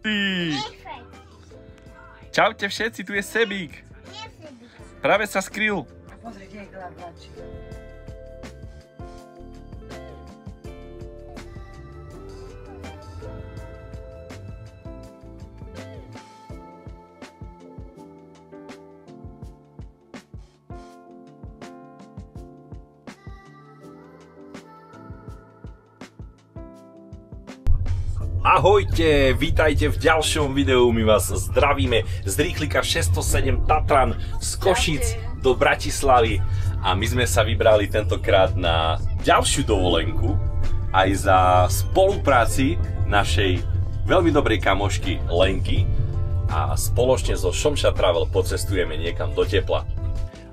Ty! Čaute všetci, tu je Sebík. Práve sa skryl. Pozri, kde je Glavači. Ahojte, vítajte v ďalšom videu, my vás zdravíme z rýchlika 607 Tatran z Košíc do Bratislavy a my sme sa vybrali tentokrát na ďalšiu dovolenku aj za spolupráci našej veľmi dobrej kamošky Lenky a spoločne so Šomša Travel pocestujeme niekam do tepla.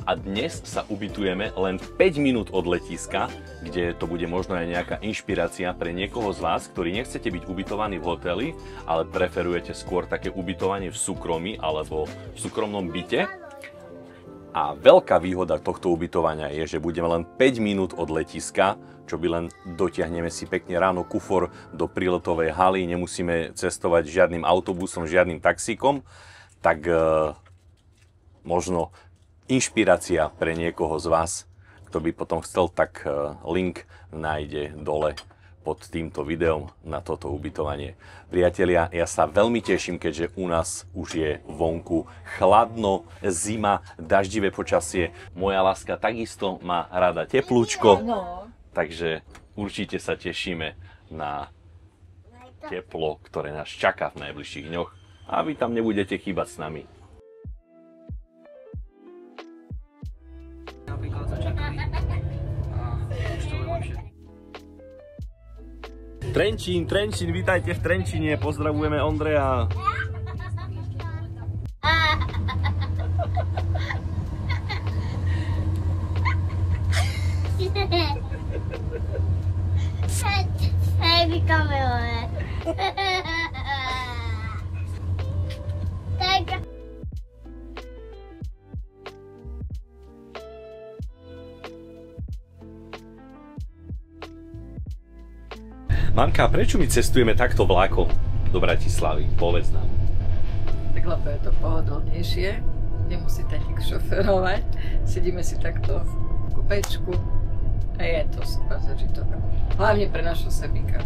A dnes sa ubytujeme len 5 minút od letiska, kde to bude možno aj nejaká inšpirácia pre niekoho z vás, ktorí nechcete byť ubytovaní v hoteli, ale preferujete skôr také ubytovanie v súkromí alebo v súkromnom byte. A veľká výhoda tohto ubytovania je, že budeme len 5 minút od letiska, čo by len dotiahneme si pekne ráno kufor do príletovej haly, nemusíme cestovať žiadnym autobusom, žiadnym taxíkom, tak možno inšpirácia pre niekoho z vás, kto by potom chcel, tak link nájde dole pod týmto videom na toto ubytovanie. Priatelia, ja sa veľmi teším, keďže u nás už je vonku chladno, zima, daždivé počasie. Moja láska takisto má rada teplúčko, takže určite sa tešíme na teplo, ktoré nás čaká v najbližších dňoch a vy tam nebudete chýbať s nami. Trenčín, vítajte v Trenčíne, pozdravujeme Ondreja. Mamka, prečo my cestujeme takto vlákom do Bratislavy? Povedz nám. Tak lebo je to pohodlnejšie, nemusíte nik šoferovať, sedíme si takto v kupečku a je to super zažitok. Hlavne pre našho Sebíka.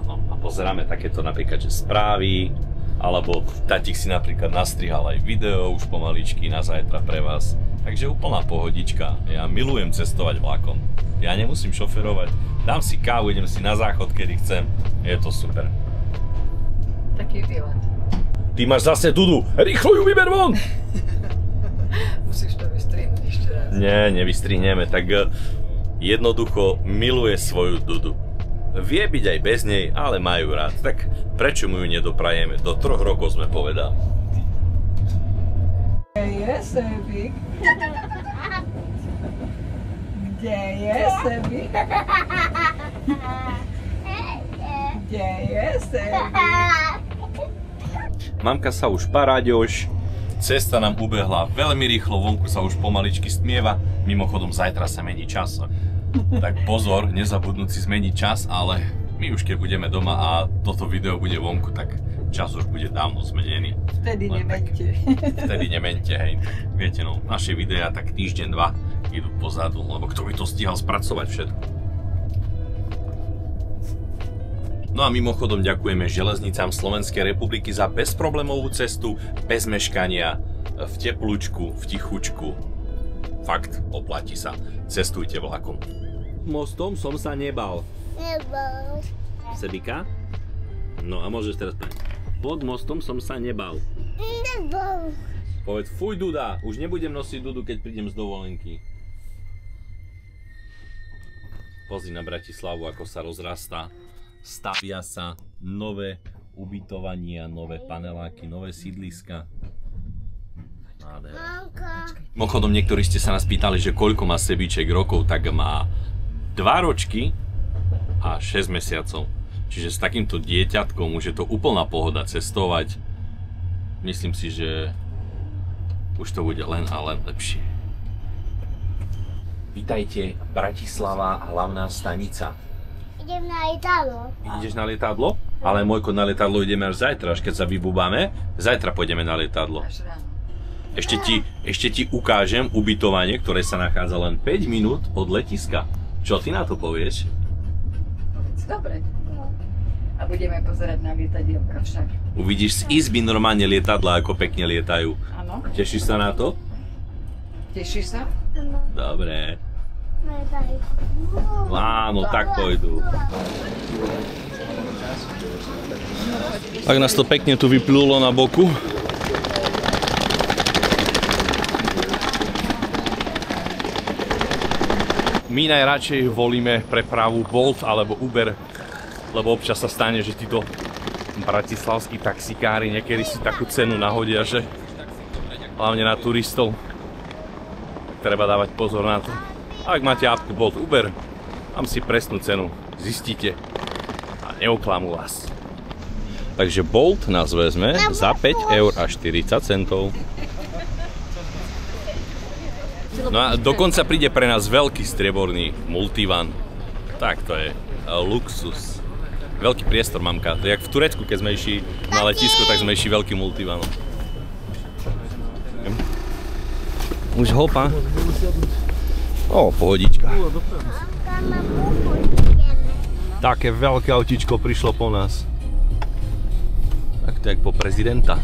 Áno, a pozeráme takéto napríklad, že správy, alebo tatík si napríklad nastrihal aj video už pomaličky na zajtra pre vás. Takže úplná pohodička, ja milujem cestovať vlákom. Ja nemusím šoferovať, dám si kávu, idem si na záchod, kedy chcem. Je to super. Taký výlet. Ty máš zase Dudu, rýchlo ju vyber von! Musíš to vystrihnúť ešte raz. Nie, nevystrihneme, tak jednoducho miluje svoju Dudu. Vie byť aj bez nej, ale majú rád, tak prečo mu ju nedoprajeme? Do 3 rokov sme povedali. Kde je Sebík? Kde je Sebík? Kde je Sebík? Mamka sa už paráďoš, cesta nám ubehla veľmi rýchlo, vonku sa už pomaličky stmieva, mimochodom zajtra sa mení čas. Tak pozor, nezabudnúť si zmeniť čas, ale my už keď budeme doma a toto video bude vonku, tak čas už bude dávno zmenený. Vtedy nemente. Vtedy nemente, hej. Viete, no, naše videá tak týždeň, 2 idú pozadu, lebo kto by to stíhal spracovať všetko. No a mimochodom ďakujeme Železnicám Slovenskej republiky za bezproblémovú cestu, bez meškania, v teplúčku, v tichučku. Fakt, oplatí sa. Cestujte vlakom. Mostom som sa nebal. Nebal. Sebíka? No a môžeš teraz povedať. Pod mostom som sa nebal. Nebal. Povedz, fuj Duda, už nebudem nosiť Dudu, keď prídem z dovolenky. Pozri na Bratislavu, ako sa rozrastá. Stavia sa nové ubytovania, nové paneláky, nové sídliska. Mimochodom, niektorí ste sa nás pýtali, že koľko má Sebíček rokov, tak má 2 ročky a 6 mesiacov. Čiže s takýmto dieťatkom už je to úplná pohoda cestovať. Myslím si, že už to bude len a len lepšie. Vítajte, Bratislava, hlavná stanica. Idem na lietadlo. Ideš na lietadlo? Ale Mojko, na lietadlo ideme až zajtra, až keď sa vybúbame. Zajtra pôjdeme na lietadlo. Až ráno. Ešte ti ukážem ubytovanie, ktoré sa nachádza len 5 minút od letiska. Čo ty na to povieš? Dobre. A budeme pozerať na lietadielka však. Uvidíš z izby normálne lietadla, ako pekne lietajú. Áno. Tešíš sa na to? Tešíš sa? Dobre. Áno, tak pôjdu. Tak nás to pekne tu vyplulo na boku. My najradšej volíme prepravu Bolt alebo Uber, lebo občas sa stane, že títo bratislavskí taxikári niekedy si takú cenu nahodia, že hlavne na turistov treba dávať pozor na to. Ak máte apku Bolt Uber, tam si presnú cenu zistíte a neoklamú vás. Takže Bolt nás vezme za 5 eur a 40 centov. No a dokonca príde pre nás veľký strieborný multivan. Tak to je luxus. Veľký priestor, mamka. To je jak v Turecku, keď sme išli na letisko, tak sme išli veľký multivan. Už hopa. O, pohodička. Také veľké autíčko prišlo po nás. Tak to je jak po prezidenta.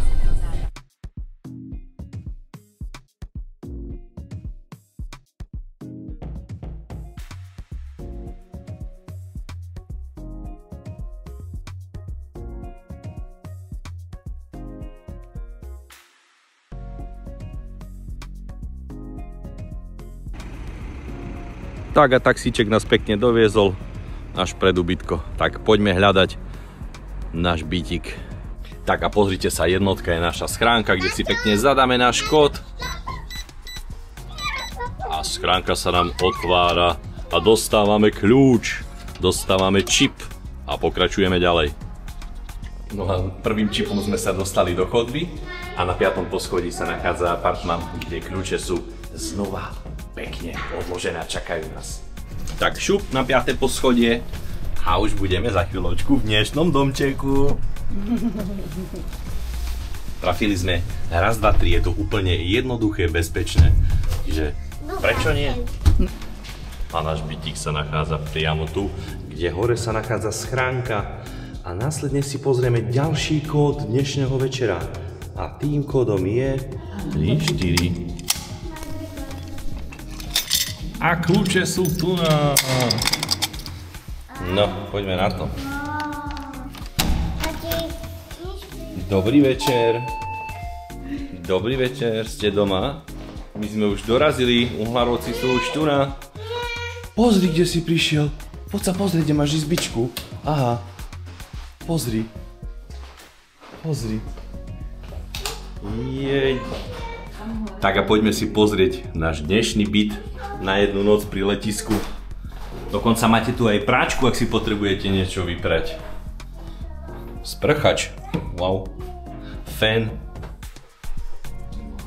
Tak a taxíček nás pekne doviezol až pred ubytko. Tak poďme hľadať náš bytík. Tak a pozrite sa, jednotka je naša schránka, kde si pekne zadáme náš kód. A schránka sa nám otvára a dostávame kľúč, dostávame čip a pokračujeme ďalej. No a prvým čipom sme sa dostali do chodby a na 5. poschodí sa nachádza apartman, kde kľúče sú znova pekne odložené a čakajú nás. Tak šup na 5. poschodie a už budeme za chvíľočku v dnešnom domčeku. Trafili sme raz, dva, tri, je to úplne jednoduché, bezpečné. Čiže prečo nie? A náš bytík sa nachádza priamo tu, kde hore sa nachádza schránka a následne si pozrieme ďalší kód dnešného večera. A tým kódom je 3, 4. A kľúče sú tu na... No, poďme na to. Dobrý večer. Dobrý večer, ste doma? My sme už dorazili, Uhlarovci sú už tu na... Pozri, kde si prišiel. Poď sa pozrieť, kde máš izbičku. Aha. Pozri. Pozri. Jej. Tak a poďme si pozrieť náš dnešný byt na jednu noc pri letisku. Dokonca máte tu aj práčku, ak si potrebujete niečo vyprať. Sprchač. Wow. Fén.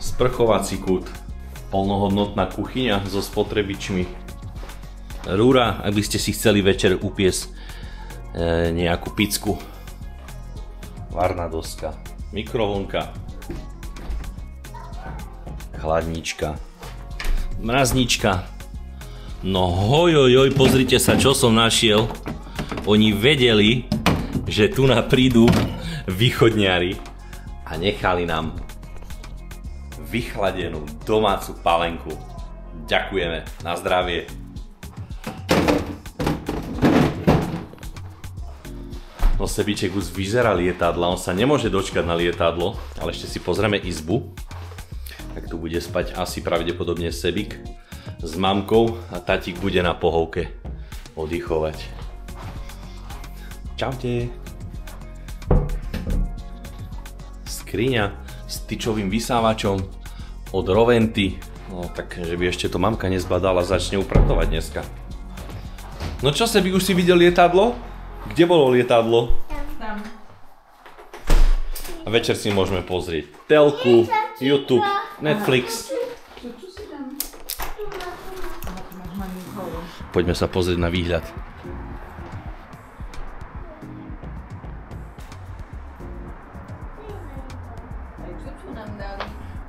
Sprchovací kút. Plnohodnotná kuchyňa so spotrebičmi. Rúra, ak by ste si chceli večer upiesť nejakú picku. Varná doska. Mikrovlnka. Chladnička. Mraznička. No hojojoj, pozrite sa, čo som našiel. Oni vedeli, že tu prídu východňari a nechali nám vychladenú domácu palenku. Ďakujeme, na zdravie. No Sebíček už vyzerá lietadla, on sa nemôže dočkať na lietadlo, ale ešte si pozrieme izbu. Tak tu bude spať asi pravdepodobne Sebík s mamkou a tatík bude na pohovke oddychovať. Čaute. Skriňa s tyčovým vysávačom od Roventy. No tak, že by ešte to mamka nezbadala, začne upratovať dneska. No čo, Sebík, už si videl lietadlo? Kde bolo lietadlo? Tam. A večer si môžeme pozrieť telku, YouTube, Netflix. Poďme sa pozrieť na výhľad.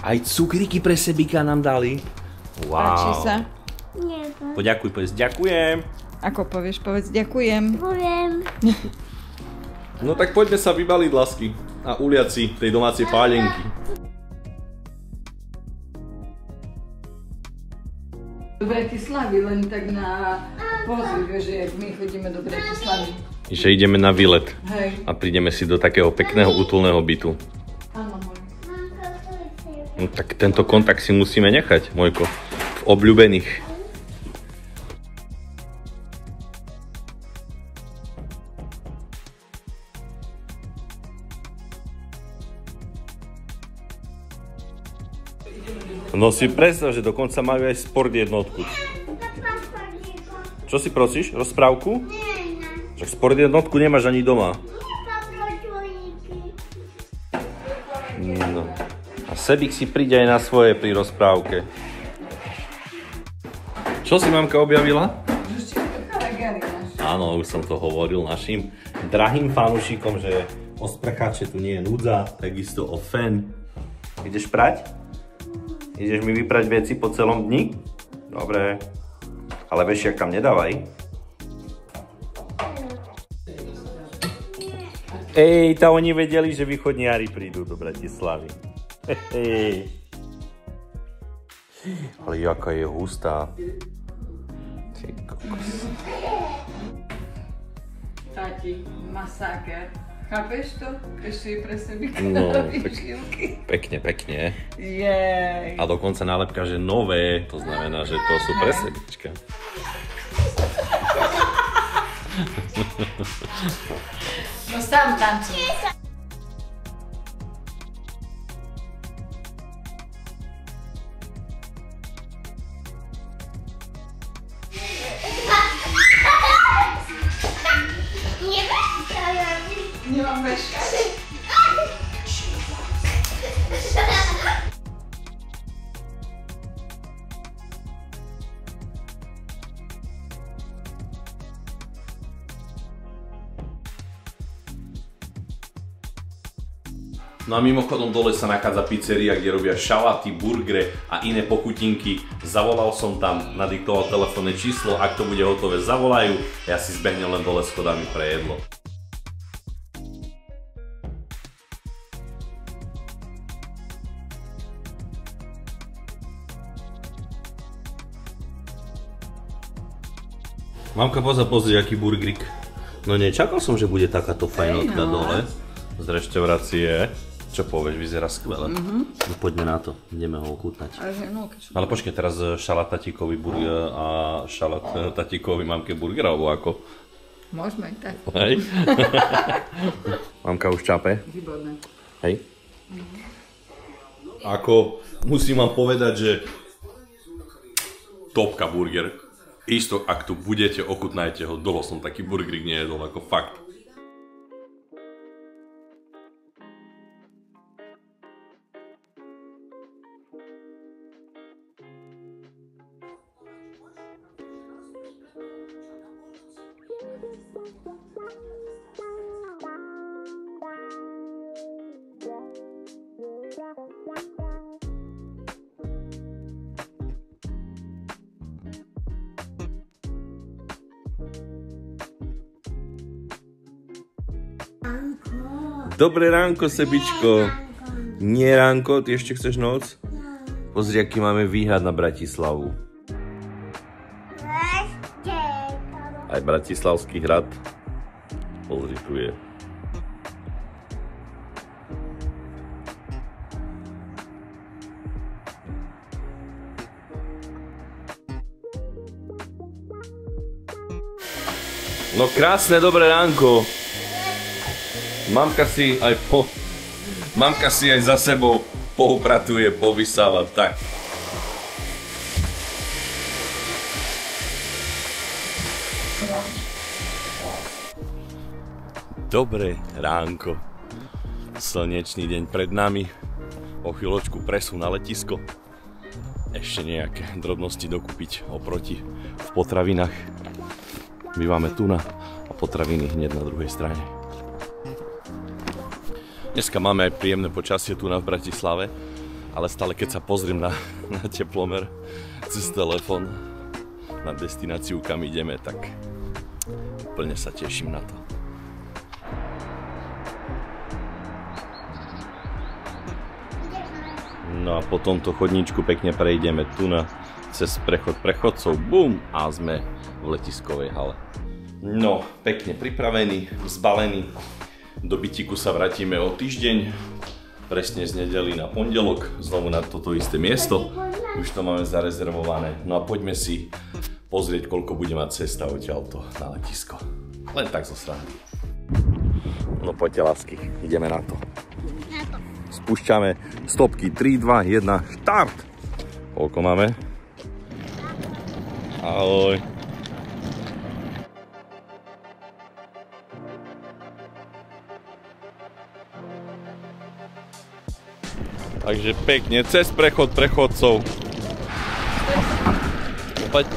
Aj cukríky pre Sebika nám dali. Páči Wow. sa? Nie, Poďakuj, povedz ďakujem. Ako povieš, povedz ďakujem. poviem. No tak poďme sa vybaliť, lásky. A uliať si tej domácej pálenky. Do Bratislavy, len tak na pozri, vieš, že my chodíme do Bratislavy. Že ideme na výlet. Hej. A prídeme si do takého pekného útulného bytu. Áno, môj. No, tak tento kontakt si musíme nechať, Mojko. V obľúbených. No si predstav, že dokonca majú aj sport jednotku. Čo si prosíš? Rozprávku? Však sport jednotku nemáš ani doma. No. A Sebik si príde aj na svoje pri rozprávke. Čo si mamka objavila? Áno, už som to hovoril našim drahým fanúšikom, že o sprcháče tu nie je núdza, takisto o fen. Ideš prať? Ideš mi vyprať veci po celom dni? Dobre. Ale vešiak tam nedávaj. Ej, tá oni vedeli, že východniari prídu do Bratislavy. Hej. Ale jaká je hustá. Ty kokos. Tati, masáker. Chápeš to? Ešte je pre Sebika No, výšivky. pekne, pekne. Jej. A dokonca nálepka, že nové, to znamená, že to sú pre Sebička. No sám tancuj. Nie mam weszka. No a mimochodom dole sa nachádza pizzeria, kde robia šalaty, burgery a iné pochutinky. Zavolal som tam, nadiktoval telefónne číslo, ak to bude hotové zavolajú, ja si zbehnem len dole schodami pre jedlo. Mamka, pozri, aký burgerik. No nečakal som, že bude takáto fajnotka dole z reštaurácie. Čo povieš, vyzerá skvelé. No poďme na to, ideme ho ochutnať. Ale počkej, teraz šalát tatíkovi burger a šalát tatíkovi mamke burger, alebo ako? Môžeme aj tak. Hej? Mamka už čape. Výborné. Hej? Ako, musím vám povedať, že topka burger. Isto, ak tu budete, ochutnajte ho. Dolo som taký burgerik nejedol, ako fakt. Dobré ránko, Sebičko. Nie ránko, ty ešte chceš noc? Pozri, aký máme výhľad na Bratislavu. Aj Bratislavský hrad. Pozri, tu je. No krásne, dobré ránko. Mamka si aj za sebou poupratuje, povysáva, tak. Dobré ránko. Slnečný deň pred nami. O chvíľočku presun na letisko. Ešte nejaké drobnosti dokúpiť oproti v potravinách. Bývame tu a potraviny hneď na druhej strane. Dneska máme aj príjemné počasie tu v Bratislave Ale stále keď sa pozriem na teplomer cez telefón, na destináciu, kam ideme, tak úplne sa teším na to. No a po tomto chodníčku pekne prejdeme tu cez prechod prechodcov, bum, a sme v letiskovej hale. No, pekne pripravení, zbalení. Do bytiku sa vrátime o týždeň, presne z nedely na pondelok, znovu na toto isté miesto. Už to máme zarezervované. No a poďme si pozrieť, koľko bude mať cesta odtiaľto na letisko. Len tak zo strany. No poďte, lásky, ideme na to. Spúšťame stopky 3, 2, 1, štart! Koľko máme? Ahoj. Takže pekne cez prechod prechodcov. Opäť.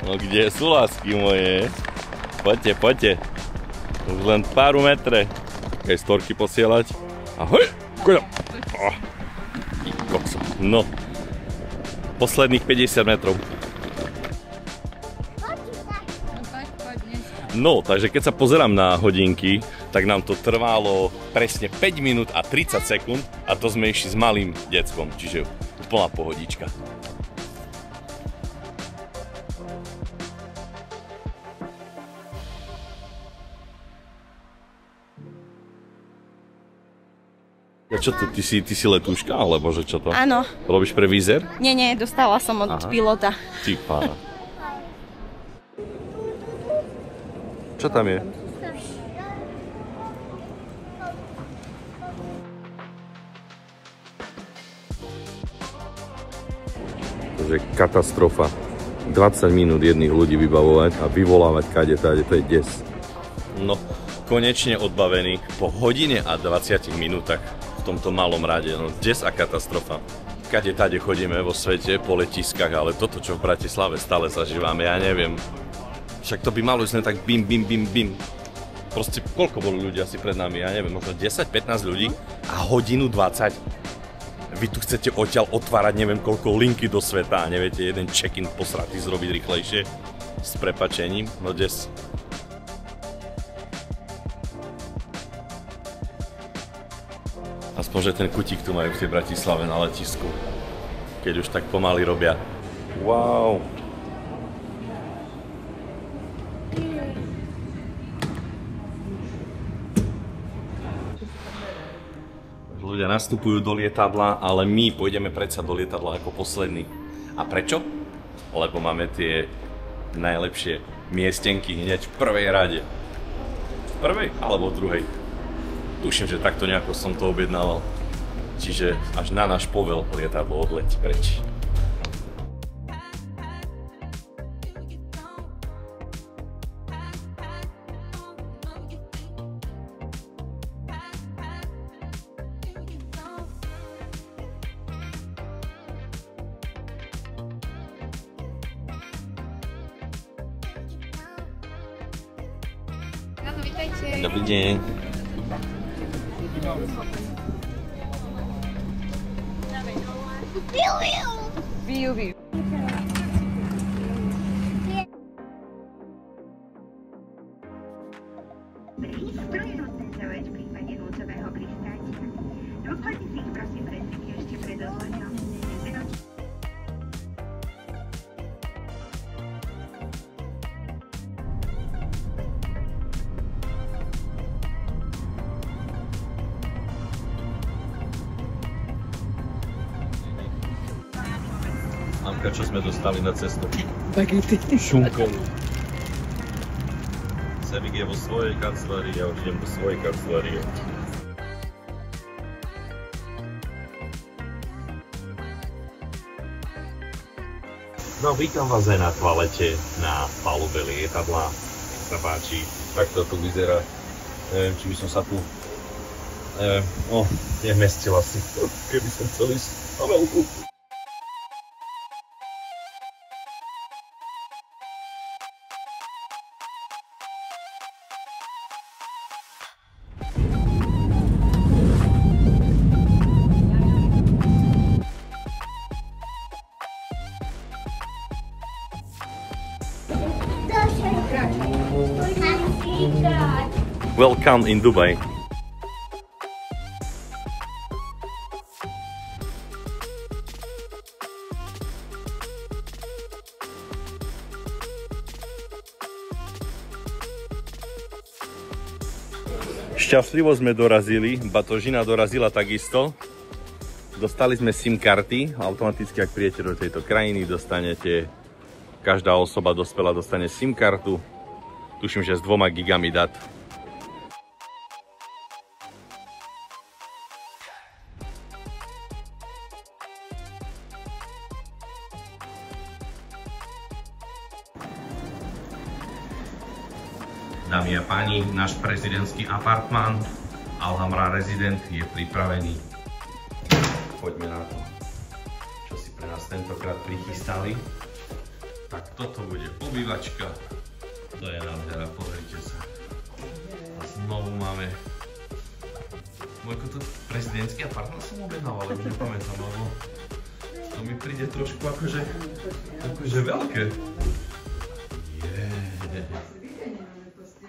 No kde sú, lásky moje? Poďte, poďte. Už len pár metre. Kaj storky posielať. Ahoj! Koľa! No. Posledných 50 metrov. No, takže keď sa pozerám na hodinky, tak nám to trvalo presne 5 minút a 30 sekúnd a to sme išli s malým deckom, čiže úplná pohodička. A čo to, ty si letúška, alebo že čo to? Áno. Robíš pre Wizz Air? Nie, dostala som od pilota. Ty pána. Čo tam je? To je katastrofa. 20 minút jedných ľudí vybavovať a vyvolávať kade-tade, to je des. No, konečne odbavený po hodine a 20 minútach v tomto malom rade. No, des a katastrofa. Kade-tade chodíme vo svete, po letiskách, ale toto, čo v Bratislave stále zažívame, ja neviem. Však to by malo ísť len tak bim, bim, bim, bim. Proste koľko boli ľudí asi pred nami, ja neviem, možno 10-15 ľudí a hodinu 20. Vy tu chcete odtiaľ otvárať neviem koľko linky do sveta a neviete jeden check-in posratý zrobiť rýchlejšie. S prepačením, no des. Aspoň, že ten kutík tu majú v tej Bratislave na letisku. Keď už tak pomaly robia. Wow. Ľudia nastupujú do lietadla, ale my pôjdeme predsa do lietadla ako poslední. A prečo? Lebo máme tie najlepšie miestenky hneď v prvej rade. V prvej alebo v druhej. Tuším, že takto nejako som to objednával. Čiže až na náš povel lietadlo odletí preč. Dobrý deň. Viu. Strojnutné zaujať v prípade núdzového pristátia. Dôkladne si ich prosím prečíte ešte pred odletom. Amka, čo sme dostali na cestu? Bagety. Šunkovú. Sebik je vo svojej kancelárii, ja už idem do svojej kancelárie. No, vítam vás aj na toalete, na palube lietadla. Nech sa páči, takto tu vyzerá. Neviem, či by som sa tu... nevmestil asi, keby som chcel ísť na veľkú. Welcome in Dubai. Šťastlivo sme dorazili, batožina dorazila takisto. Dostali sme SIM karty, automaticky ak príjete do tejto krajiny, dostanete, každá osoba dospelá dostane SIM kartu, tuším, že s 2 gigami dát. Dámy a páni, náš prezidentský apartmán Alhambra Resident je pripravený. Poďme na to, čo si pre nás tentokrát prichystali. Tak toto bude obývačka. To je nádhera, pozrite sa. A znovu máme... Mojko, to prezidentský apartmán som objednal, ale už nepamätám, lebo to mi príde trošku akože veľké.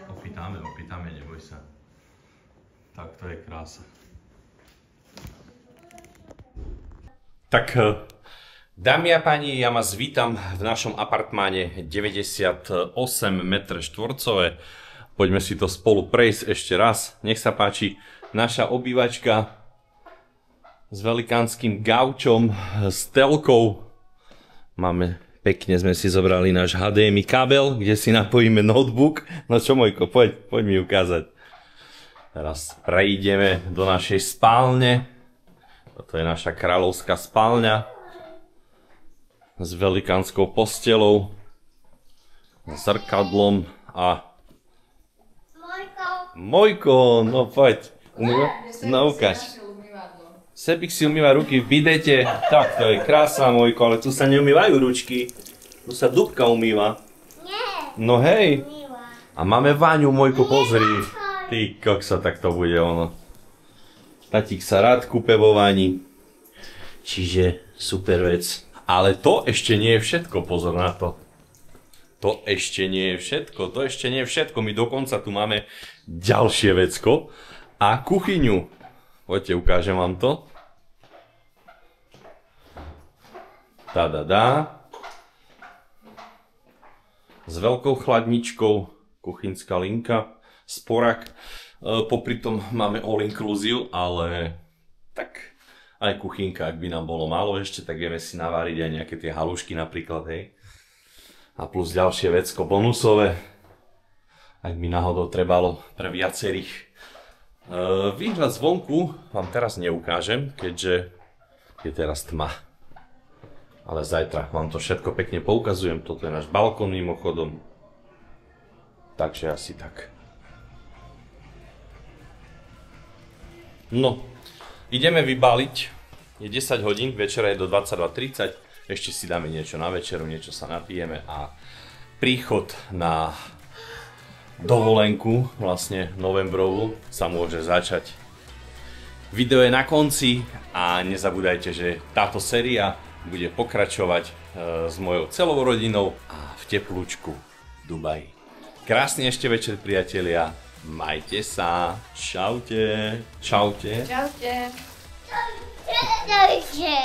Opýtame, neboj sa. Tak to je krása. Tak, dámy a páni, ja vás vítam v našom apartmáne 98 m². Poďme si to spolu prejsť ešte raz. Nech sa páči, naša obývačka s velikánskym gaučom, s telkou. Pekne sme si zobrali náš HDMI kábel, kde si napojíme notebook. No čo, Mojko, poď mi ukázať. Teraz prejdeme do našej spálne. Toto je naša kráľovská spálňa s velikánskou postelou, zrkadlom a... Mojko, no poď. No ukáž. Sebik si umýva ruky v bidete. Tak, to je krása, Mojko, ale tu sa neumývajú ručky. Tu sa dúbka umýva. Nie. No hej. A máme váňu, Mojko, pozri. Ty koksa, tak to bude ono. Tatík sa rád kúpe vo váni. Čiže super vec. Ale to ešte nie je všetko, pozor na to. To ešte nie je všetko, my dokonca tu máme ďalšie vecko. A kuchyňu. Poďte, ukážem vám to. Tadadá. S veľkou chladničkou, kuchynská linka, sporak. Popri tom máme all inclusive, ale tak aj kuchynka, ak by nám bolo málo ešte, tak vieme si naváriť aj nejaké tie halušky napríklad, hej. A plus ďalšie vecko bonusové, ak by náhodou trebalo pre viacerých. Výhľad zvonku vám teraz neukážem, keďže je teraz tma. Ale zajtra vám to všetko pekne poukazujem. Toto je náš balkón mimochodom. Takže asi tak. No, ideme vybaliť. Je 10 hodín, večera je do 22:30. Ešte si dáme niečo na večeru, niečo sa napijeme a príchod na dovolenku, vlastne novembrovú, sa môže začať. Video je na konci a nezabúdajte, že táto séria bude pokračovať s mojou celou rodinou a v teplúčku Dubaji. Krásny ešte večer, priatelia. Majte sa. Čaute. Čaute. Čaute. Čaute.